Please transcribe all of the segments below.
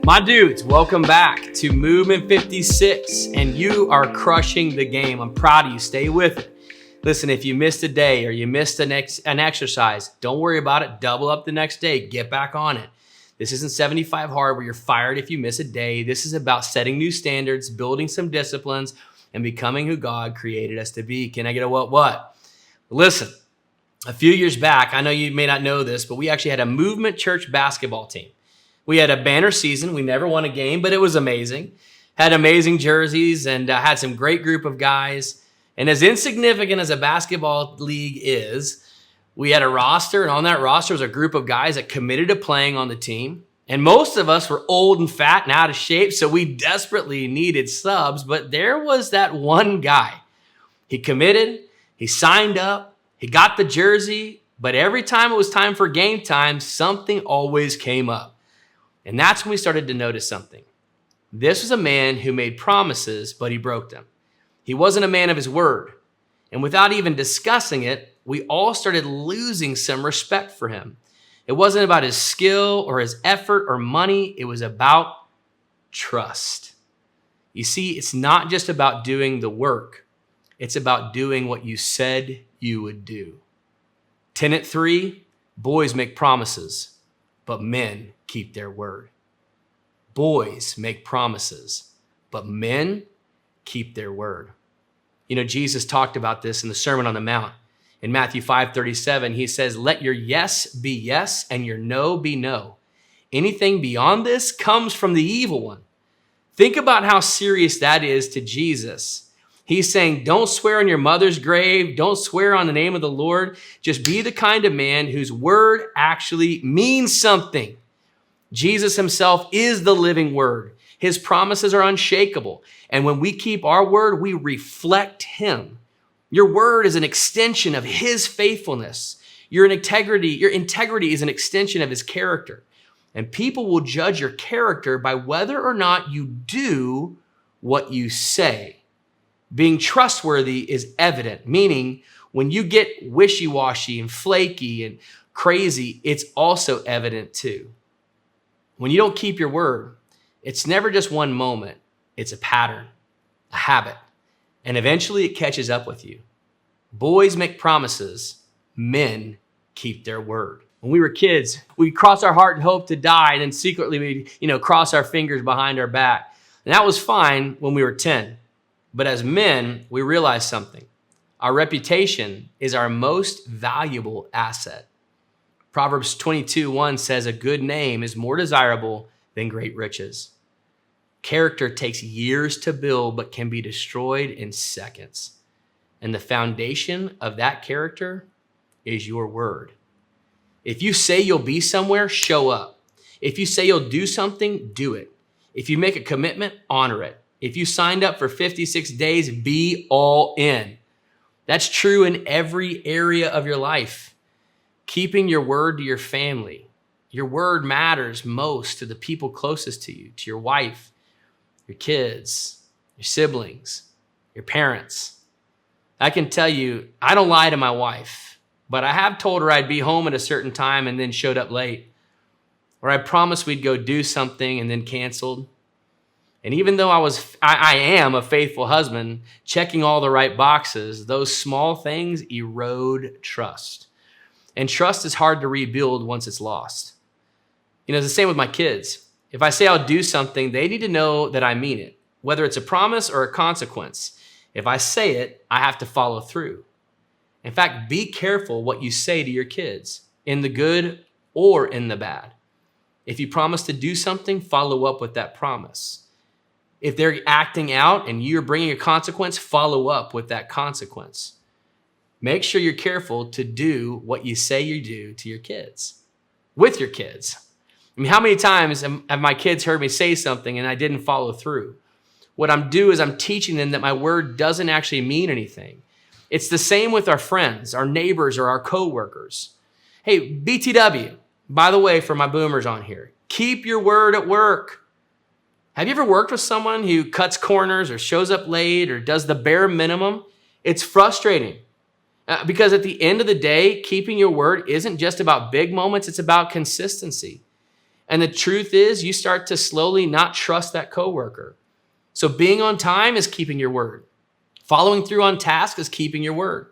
My dudes, welcome back to Movement 56, and you are crushing the game. I'm proud of you. Stay with it. Listen, if you missed a day or you missed an exercise, don't worry about it. Double up the next day. Get back on it. This isn't 75 hard where you're fired if you miss a day. This is about setting new standards, building some disciplines, and becoming who God created us to be. Can I get a what? Listen, a few years back, I know you may not know this, but we actually had a Movement Church basketball team. We had a banner season. We never won a game, but it was amazing. Had amazing jerseys and had some great group of guys. And as insignificant as a basketball league is, we had a roster, and on that roster was a group of guys that committed to playing on the team. And most of us were old and fat and out of shape, so we desperately needed subs. But there was that one guy. He committed, he signed up, he got the jersey, but every time it was time for game time, something always came up. And that's when we started to notice something. This was a man who made promises, but he broke them. He wasn't a man of his word. And without even discussing it, we all started losing some respect for him. It wasn't about his skill or his effort or money. It was about trust. You see, it's not just about doing the work. It's about doing what you said you would do. Tenet 3, boys make promises, but men keep their word. Boys make promises, but men keep their word. You know, Jesus talked about this in the Sermon on the Mount. In Matthew 5:37, he says, "Let your yes be yes and your no be no. Anything beyond this comes from the evil one." Think about how serious that is to Jesus. He's saying, don't swear on your mother's grave. Don't swear on the name of the Lord. Just be the kind of man whose word actually means something. Jesus himself is the living word. His promises are unshakable. And when we keep our word, we reflect him. Your word is an extension of his faithfulness. Your integrity is an extension of his character. And people will judge your character by whether or not you do what you say. Being trustworthy is evident, meaning when you get wishy-washy and flaky and crazy, it's also evident too. When you don't keep your word, it's never just one moment. It's a pattern, a habit, and eventually it catches up with you. Boys make promises, men keep their word. When we were kids, we'd cross our heart and hope to die, and then secretly we'd, cross our fingers behind our back. And that was fine when we were 10. But as men, we realized something. Our reputation is our most valuable asset. Proverbs 22:1 says, "A good name is more desirable than great riches." Character takes years to build, but can be destroyed in seconds. And the foundation of that character is your word. If you say you'll be somewhere, show up. If you say you'll do something, do it. If you make a commitment, honor it. If you signed up for 56 days, be all in. That's true in every area of your life. Keeping your word to your family. Your word matters most to the people closest to you, to your wife, your kids, your siblings, your parents. I can tell you, I don't lie to my wife, but I have told her I'd be home at a certain time and then showed up late. Or I promised we'd go do something and then canceled. And even though I am a faithful husband, checking all the right boxes, those small things erode trust. And trust is hard to rebuild once it's lost. It's the same with my kids. If I say I'll do something, they need to know that I mean it, whether it's a promise or a consequence. If I say it, I have to follow through. In fact, be careful what you say to your kids, in the good or in the bad. If you promise to do something, follow up with that promise. If they're acting out and you're bringing a consequence, follow up with that consequence. Make sure you're careful to do what you say you do to your kids, with your kids. How many times have my kids heard me say something and I didn't follow through? What I'm doing is I'm teaching them that my word doesn't actually mean anything. It's the same with our friends, our neighbors, or our coworkers. Hey, BTW, by the way, for my boomers on here, keep your word at work. Have you ever worked with someone who cuts corners or shows up late or does the bare minimum? It's frustrating. Because at the end of the day, keeping your word isn't just about big moments, it's about consistency. And the truth is, you start to slowly not trust that coworker. So being on time is keeping your word. Following through on task is keeping your word.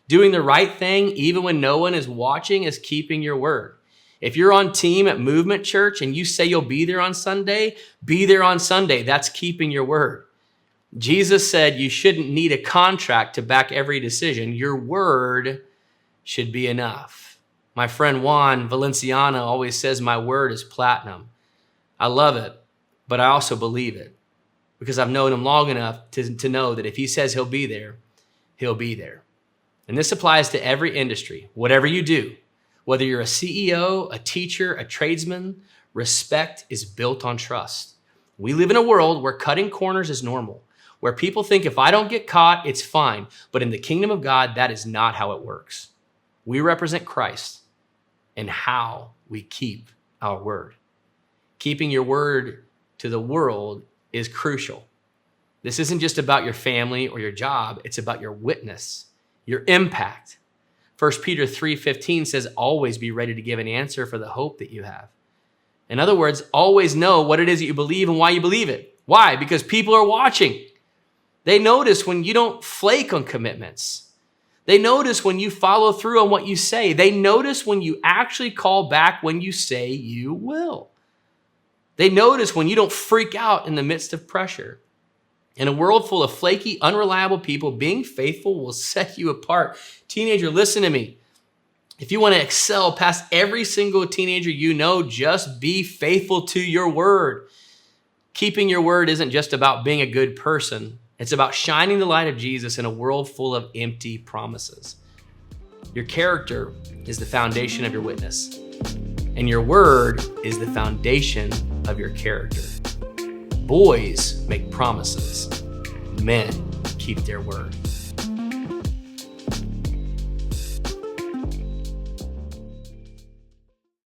Doing the right thing, even when no one is watching, is keeping your word. If you're on team at Movement Church and you say you'll be there on Sunday, be there on Sunday. That's keeping your word. Jesus said you shouldn't need a contract to back every decision. Your word should be enough. My friend Juan Valenciana always says my word is platinum. I love it, but I also believe it because I've known him long enough to know that if he says he'll be there, he'll be there. And this applies to every industry. Whatever you do, whether you're a CEO, a teacher, a tradesman, respect is built on trust. We live in a world where cutting corners is normal, where people think if I don't get caught, it's fine. But in the kingdom of God, that is not how it works. We represent Christ and how we keep our word. Keeping your word to the world is crucial. This isn't just about your family or your job. It's about your witness, your impact. 1 Peter 3:15 says, always be ready to give an answer for the hope that you have. In other words, always know what it is that you believe and why you believe it. Why? Because people are watching. They notice when you don't flake on commitments. They notice when you follow through on what you say. They notice when you actually call back when you say you will. They notice when you don't freak out in the midst of pressure. In a world full of flaky, unreliable people, being faithful will set you apart. Teenager, listen to me. If you want to excel past every single teenager you know, just be faithful to your word. Keeping your word isn't just about being a good person. It's about shining the light of Jesus in a world full of empty promises. Your character is the foundation of your witness, and your word is the foundation of your character. Boys make promises. Men keep their word.